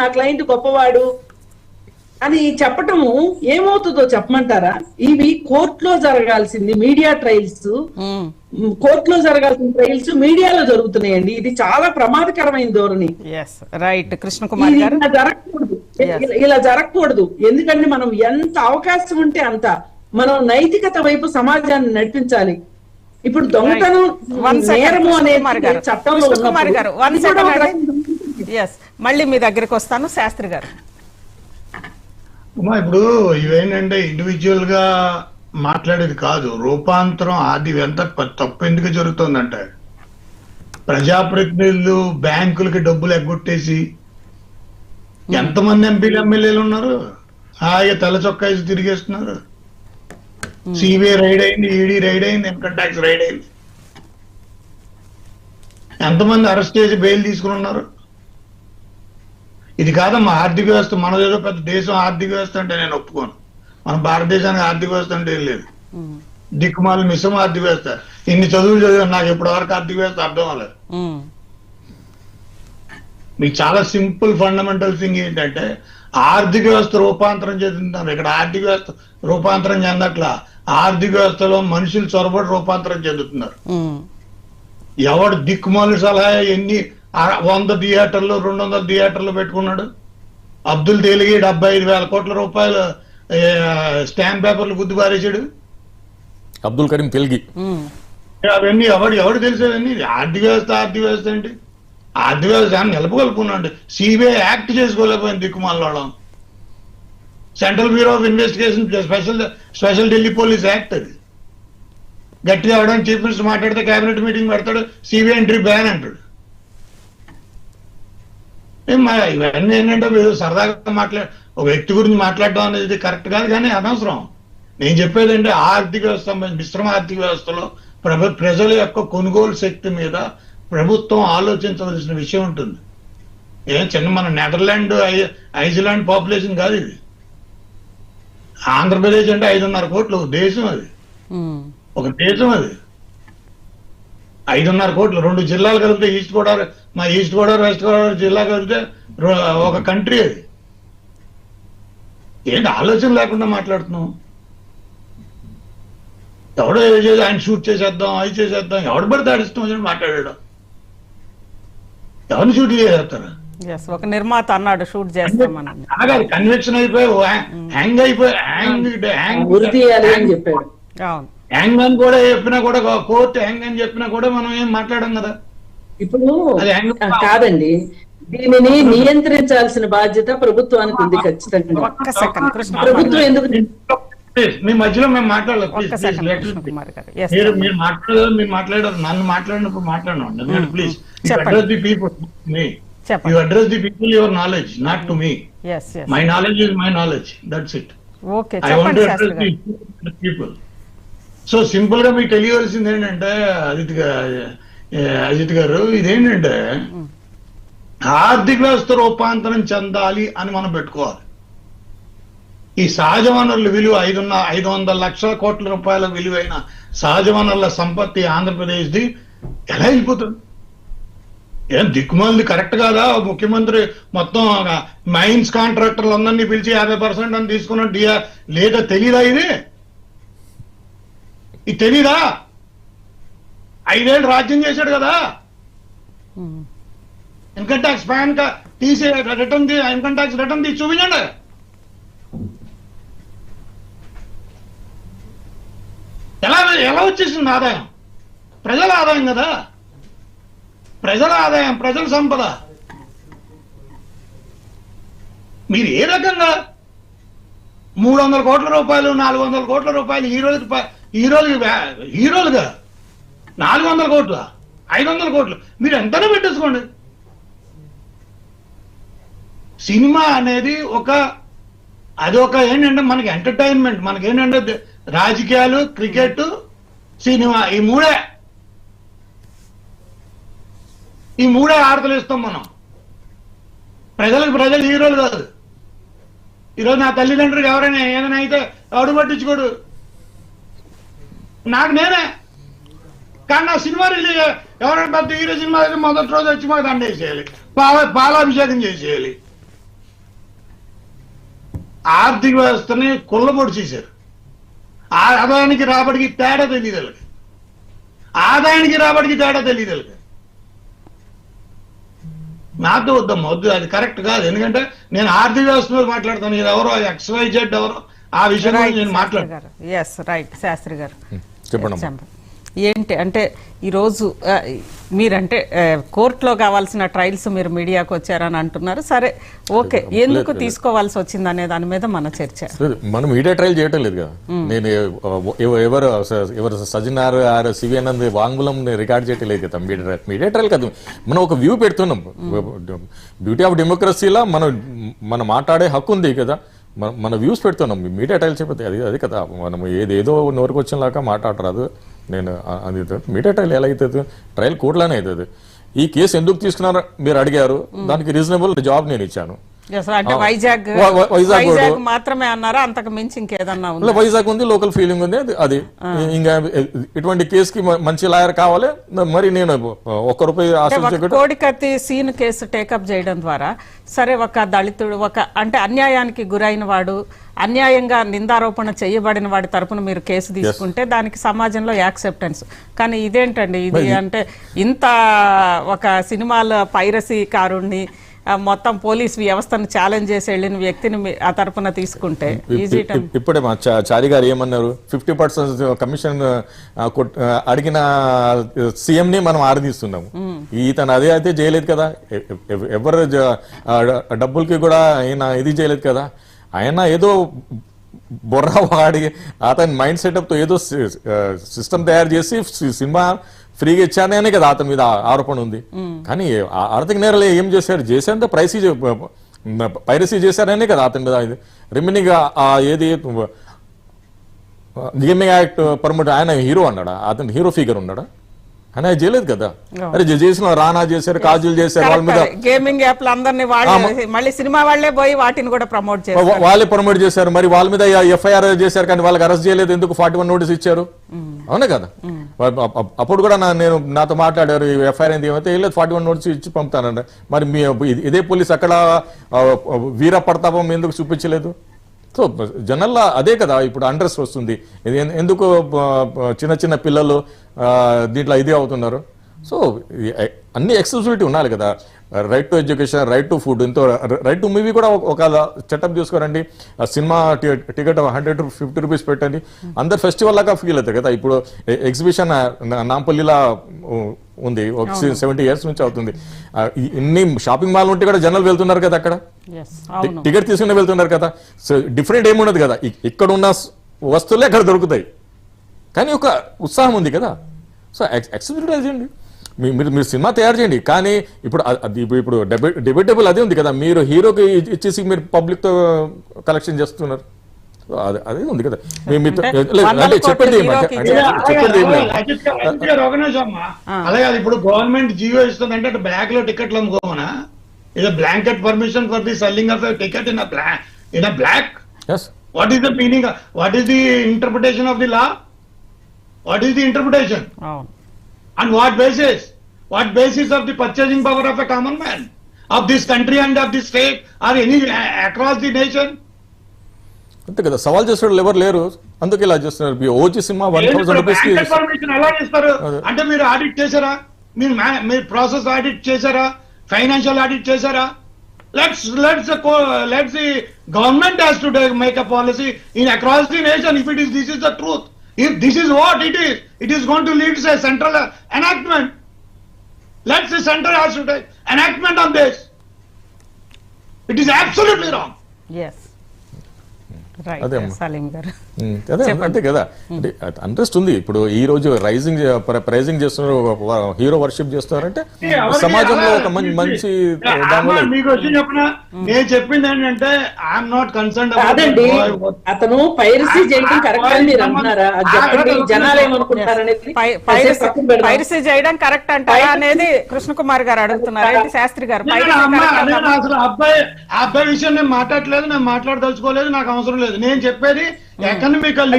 నా క్లయింట్ గొప్పవాడు అని చెప్పటము ఏమవుతుందో చెప్పమంటారా? ఇవి కోర్టులో జరగాల్సింది మీడియా ట్రయల్స్, కోర్టులో జరగాల్సిన ట్రయల్స్ మీడియాలో జరుగుతున్నాయండి. ఇది చాలా ప్రమాదకరమైన ధోరణి. రైట్ కృష్ణ కుమార్ గారు, ఇలా జరగకూడదు. ఎందుకంటే మనం ఎంత అవకాశం ఉంటే అంత మనం నైతికత వైపు సమాజాన్ని నడిపించాలి. ఇప్పుడు దొంగతనం నేరము అనేది చట్టంలో మళ్ళీ మీ దగ్గరికి వస్తాను. శాస్త్రి గారు, ఇప్పుడు ఇవేంటంటే ఇండివిజువల్ గా మాట్లాడేది కాదు, రూపాంతరం అది ఎంత తప్పు ఎందుకు జరుగుతుందంటే ప్రజాప్రతినిధులు బ్యాంకులకి డబ్బులు ఎగ్గొట్టేసి ఎంతమంది ఎంపీలు ఎమ్మెల్యేలు ఉన్నారు, హాయిగా తెల్ల చొక్కా వేసి తిరిగేస్తున్నారు. సిబిఐ రైడ్ అయింది, ఈడీ రైడ్ అయింది, ఇన్కమ్ ట్యాక్స్ రైడ్ అయింది. ఎంతమంది అరెస్ట్ చేసి బెయిల్ తీసుకుని ఉన్నారు. ఇది కాదమ్మా ఆర్థిక వ్యవస్థ. మనదేదో పెద్ద దేశం ఆర్థిక వ్యవస్థ అంటే నేను ఒప్పుకోను. మన భారతదేశానికి ఆర్థిక వ్యవస్థ అంటే ఏం లేదు, దిక్కుమాల మిశ్రమ ఆర్థిక వ్యవస్థ. ఇన్ని చదువులు చదివాను, నాకు ఇప్పటి వరకు ఆర్థిక వ్యవస్థ అర్థం అవ్వలేదు. మీకు చాలా సింపుల్ ఫండమెంటల్ థింగ్ ఏంటంటే ఆర్థిక వ్యవస్థ రూపాంతరం చెందుతున్నారు. ఇక్కడ ఆర్థిక వ్యవస్థ రూపాంతరం చెందట్లా, ఆర్థిక వ్యవస్థలో మనుషులు చొరబడి రూపాంతరం చెందుతున్నారు. ఎవడు దిక్కుమాలి సలహా ఎన్ని 100 థియేటర్లు 200 థియేటర్లు పెట్టుకున్నాడు. అబ్దుల్ తేలిగి 75,000 కోట్ల రూపాయలు స్టాంప్ పేపర్లు బుద్ధి పారేశాడు. అబ్దుల్ కరీం తెల్గి అవన్నీ ఎవడు తెలిసేవన్నీ. ఆర్థిక వ్యవస్థ ఏంటి? ఆర్థిక వ్యవస్థ నిలపగలుపుకున్నాడు. సిబిఐ యాక్ట్ చేసుకోలేకపోయింది దిక్కుమాలలో. Central bureau of investigation special Delhi police act అది. గట్టిగా అవడానికి చీఫ్ మినిస్టర్ మాట్లాడితే కేబినెట్ మీటింగ్ పెడతాడు, సిబిఐ ఎంట్రీ బ్యాన్ అంటాడు. ఇవన్నీ ఏంటంటే మీరు సరదాగా ఒక వ్యక్తి గురించి మాట్లాడడం అనేది కరెక్ట్ కాదు, కానీ అనవసరం. నేను చెప్పేది అంటే ఆర్థిక వ్యవస్థ, మిశ్రమ ఆర్థిక వ్యవస్థలో ప్రజల యొక్క కొనుగోలు శక్తి మీద ప్రభుత్వం ఆలోచించవలసిన విషయం ఉంటుంది. ఏం చిన్న మన నెదర్లాండ్ ఐస్లాండ్ పాపులేషన్ కాదు ఇది. ఆంధ్రప్రదేశ్ అంటే 5.5 కోట్లు దేశం, అది ఒక దేశం. అది 5.5 కోట్లు, 2 జిల్లాలు కలిపితే ఈస్ట్ గోదావరి, మా ఈస్ట్ గోదావరి వెస్ట్ గోదావరి జిల్లా కలిపితే ఒక కంట్రీ. అది ఏంటి ఆలోచన లేకుండా మాట్లాడుతున్నాం? ఎవడో ఆయన షూట్ చేసేద్దాం, అది చేసేద్దాం, ఎవడు పడితే ఆడిస్తాం అని మాట్లాడాడు. ఎవరిని షూట్ చేసేస్తారు? ఒక నిర్మాత అన్నాడు షూట్ చేస్తామని. కన్విక్షన్ అయిపోయి హ్యాంగ్ అయిపోయి చెప్పాడు. హ్యాంగ్ అని కూడా చెప్పినా కూడా, కోర్టు హ్యాంగ్ అని చెప్పినా కూడా మనం ఏం మాట్లాడాం కదా. ఇప్పుడు కాదండి, దీనిని నియంత్రించాల్సిన బాధ్యత ప్రభుత్వానికి ఉంది ఖచ్చితంగా. ప్రభుత్వం ఎందుకు మీ మధ్యలో మేము మాట్లాడలేదు. మీరు మాట్లాడారు, నన్ను మాట్లాడినప్పుడు మాట్లాడినాం. Please address the people. You address the people your knowledge, not to me. My knowledge is my knowledge. That's it. Okay. I want to address the people. So simple గా మీకు తెలియవలసింది ఏంటంటే అజిత్ గారు, ఇదేంటంటే ఆర్థిక వ్యవస్థ రూపాంతరం చెందాలి అని మనం పెట్టుకోవాలి. ఈ సహజ వనరుల విలువ 500 లక్షల కోట్ల రూపాయల విలువైన సహజ వనరుల సంపత్తి ఆంధ్రప్రదేశ్ది ఎలా వెళ్ళిపోతుంది? ఏం దిక్కుమాలిది కరెక్ట్ కాదా? ముఖ్యమంత్రి మొత్తం మైన్స్ కాంట్రాక్టర్లు అందరినీ పిలిచి 50% అని తీసుకున్నా లేదా? తెలీదా ఇది తెలీదా? 5 ఏళ్ళు రాజ్యం చేశాడు కదా. ఇన్కమ్ ట్యాక్స్ ప్యాన్ తీసి ఇన్కమ్ ట్యాక్స్ రిటర్న్ తీసి చూపించండి. ఎలా వచ్చేసింది ఆదాయం? ప్రజల ఆదాయం కదా, ప్రజల ఆదాయం, ప్రజల సంపద. మీరు ఏ రకంగా 300 కోట్ల రూపాయలు 400 కోట్ల రూపాయలు హీరోలుగా 400 కోట్ల 500 కోట్లు మీరు ఎంతనే పెట్టేసుకోండి. సినిమా అనేది అదొక ఏంటంటే మనకి ఎంటర్టైన్మెంట్. మనకేంటంటే రాజకీయాలు, క్రికెట్, సినిమా, ఈ మూడే ఆడతలు ఇస్తాం మనం. ప్రజలు హీరోలు కాదు. ఈరోజు నా తల్లిదండ్రులకు ఎవరైనా ఏదైనా అయితే ఎవడు పట్టించుకోడు, నాకు నేనే. కానీ నా సినిమా రిలీజ్ ఎవరైనా పెద్ద హీరో సినిమా అయితే మొదటి రోజు వచ్చి మాకు దండ వేసేయాలి, పాలాభిషేకం చేసేయాలి. ఆర్థిక వ్యవస్థని కుళ్ళబొడి చేశారు. ఆదాయానికి రాబడికి తేడా తెలియదు వాళ్ళకి. ఆదాయానికి రాబడికి తేడా తెలియదు వాళ్ళకి. నాతో వద్దమ్మా, వద్దు, అది కరెక్ట్ కాదు. ఎందుకంటే నేను ఆర్థిక వ్యవస్థ మీద మాట్లాడతాను. ఇది ఎవరో XYZ ఎవరో ఆ విషయం నేను మాట్లాడతాను. ఎస్ రైట్ శాస్త్రి గారు చెప్పండి. ఏంటి అంటే ఈరోజు మీరంటే కోర్టులో కావాల్సిన ట్రయల్స్ మీరు మీడియాకు వచ్చారని అంటున్నారు. సరే ఓకే, ఎందుకు తీసుకోవాల్సి వచ్చింది అనే దాని మీద మన చర్చ. మనం మీడియా ట్రయల్ చేయటం లేదు కదా. నేను ఎవరు సజ్జనార్ సివిఎన్ వాంగ్మూలం రికార్డ్ చేయటం లేదు కదా. మీడియా ట్రయల్ కదా, మనం ఒక వ్యూ పెడుతున్నాం. బ్యూటీ ఆఫ్ డెమోక్రసీలా మనం మాట్లాడే హక్కు ఉంది కదా, మన వ్యూస్ పెడుతున్నాం. మీడియా ట్రయల్ చెప్పితే అది కదా, మనం ఏదో నోరుకు వచ్చేలాగా మాట్లాడరాదు. నేను అది మీడియా ట్రయల్ ఎలా అవుతుంది? ట్రయల్ కోర్టులోనే అవుతుంది. ఈ కేసు ఎందుకు తీసుకున్నారో మీరు అడిగారు, దానికి రీజనబుల్ జాబ్ నేను ఇచ్చాను. అంటే వైజాగ్ మాత్రమే అన్నారా, అంతకు మించి ఇంకేదన్నా ఉంది? వైజాగ్ ఉంది, లోకల్ ఫీలింగ్ ఉంది. అది ఇంకా ఇటువంటి కేసుకి మంచి లాయర్ కావాలి. మరి నేను ₹1 కోడికత్తి సీన్ కేసు టేకప్ చేయడం ద్వారా సరే ఒక దళితుడు అంటే అన్యాయానికి గురైన వాడు, అన్యాయంగా నిందారోపణ చేయబడిన వాడి తరపున మీరు కేసు తీసుకుంటే దానికి సమాజంలో యాక్సెప్టెన్స్. కానీ ఇదేంటండి, ఇది అంటే ఇంత ఒక సినిమాల పైరసీ కారుణ్ణి మొత్తం పోలీస్ వ్యవస్థను ఛాలెంజ్ చేసి వెళ్ళిన వ్యక్తిని ఆ తరపున తీసుకుంటే ఈజీ. ఇప్పుడే మా చారి గారు ఏమన్నారు, 50% కమిషన్ అడిగిన సీఎం ని మనం ఆరాధిస్తున్నాము. ఇతను అదే అయితే చేయలేదు కదా. ఎవరు డబ్బులకి కూడా ఆయన ఇది చేయలేదు కదా. ఆయన ఏదో బొర్ర వాడి అతని మైండ్ సెటప్ తో ఏదో సిస్టమ్ తయారు చేసి సినిమా ఫ్రీగా ఇచ్చారనే కదా అతని మీద ఆరోపణ ఉంది. కానీ ఆర్థిక నేరాలు ఏం చేశారు? చేసేంత పైరసీ చేశారనే కదా అతని మీద రిమైనింగ్ ఏది గేమింగ్ యాక్ట్ పర్మిట్. ఆయన హీరో అన్నాడా? అతని హీరో ఫిగర్ ఉన్నాడా? ఆయన చేయలేదు కదా. అరే చేసిన రానా చేశారు, కాజులు చేశారు, వాళ్ళ మీద గేమింగ్ యాప్లు అందరినీ మళ్ళీ సినిమా వాళ్ళే పోయి వాటిని కూడా ప్రమోట్ చేశారు, వాళ్ళే ప్రమోట్ చేశారు. మరి వాళ్ళ మీద FIR చేశారు, కానీ వాళ్ళకి అరెస్ట్ చేయలేదు. ఎందుకు 41 నోటీస్ ఇచ్చారు? అవునా కదా. అప్పుడు కూడా నాతో మాట్లాడారు, FIR ఏంటి ఏమైతే లేదు, 41 నోటీస్ ఇచ్చి పంపుతానండి. మరి ఇదే పోలీస్ అక్కడ వీర ప్రతాపం ఎందుకు చూపించలేదు? సో జనరల్గా అదే కదా ఇప్పుడు అండ్రెస్ట్ వస్తుంది. ఎందుకు చిన్న చిన్న పిల్లలు దీంట్లో ఇదే అవుతున్నారు? సో అన్ని ఎక్సెసిబిలిటీ ఉండాలి కదా. Right to education, right to food, ఎంతో రైట్ టు మూవీ కూడా ఒక చట్టం తీసుకోరండి. సినిమా టికెట్ 150 రూపీస్ పెట్టండి, అందరు ఫెస్టివల్ లాగా ఫీల్ అవుతారు కదా. ఇప్పుడు ఎగ్జిబిషన్ నాంపల్లిలా ఉంది, 70 years నుంచి అవుతుంది. ఇన్ని షాపింగ్ మాల్ ఉంటే కూడా జనాలు వెళ్తున్నారు కదా, అక్కడ టికెట్ తీసుకుని వెళ్తున్నారు కదా. సో డిఫరెంట్ ఏముండదు కదా. ఇక్కడ ఉన్న వస్తువులే అక్కడ దొరుకుతాయి, కానీ ఒక ఉత్సాహం ఉంది కదా. సో యాక్సెసిబిలిటీ చేయండి, మీరు సినిమా తయారు చేయండి. కానీ ఇప్పుడు డిబేటబుల్ అదే ఉంది కదా. మీరు హీరోకి ఇచ్చేసి మీరు పబ్లిక్ తో కలెక్షన్ చేస్తున్నారు, అదే ఉంది కదా. చెప్పండి అలాగే ఇప్పుడు గవర్నమెంట్ జియో ఇస్తుంది అంటే బ్లాక్ లో టికెట్లు అమ్ముకోమనా? ఇది blanket permission for the selling of ticket in a black. What is the meaning? What is the interpretation of the law? What is the interpretation? On what basis? What basis of the purchasing power of a common man of this country and of this state or any across the nation? అంతే కదా, సవాల్ చేసే వాళ్ళు ఎవరు లేరు, అందుకే ఇలా చేస్తున్నారు. ఓజీ సినిమా 1000 రూపీస్ ఎలా చేస్తారు అంటే మీరు ఆడిట్ చేశారా? మీరు ప్రాసెస్ ఆడిట్ చేశారా? ఫైనాన్షియల్ ఆడిట్ చేశారా? Let's the government has to make a policy in across the nation if this is the truth. If this is what it is going to lead to a central enactment. Let's the center has to take enactment on this. It is absolutely wrong. Yes. అంతే కదా. Interest ఉంది. ఇప్పుడు ఈ రోజు pricing చేస్తున్నారు, hero worship చేస్తున్నారంటే సమాజంలో ఒక మంచి. మీకు వచ్చి చెప్పిన నేను చెప్పింది ఏంటంటే ఐఎమ్ నాట్ కన్సర్న్ అతను పైరసీ చేయడం కరెక్ట్ అని మీరు అంటున్నారా? జనాలు ఏమనుకుంటారనేది పైరసీ చేయడం కరెక్ట్ అంటారా అనేది కృష్ణకుమార్ గారు అడుగుతున్నారు. శాస్త్రి గారు అసలు అబ్బాయి విషయం నేను మాట్లాడలేదు, నేను మాట్లాడదలుచుకోలేదు, నాకు అవసరం లేదు. నేను చెప్పేది ఎకనామికల్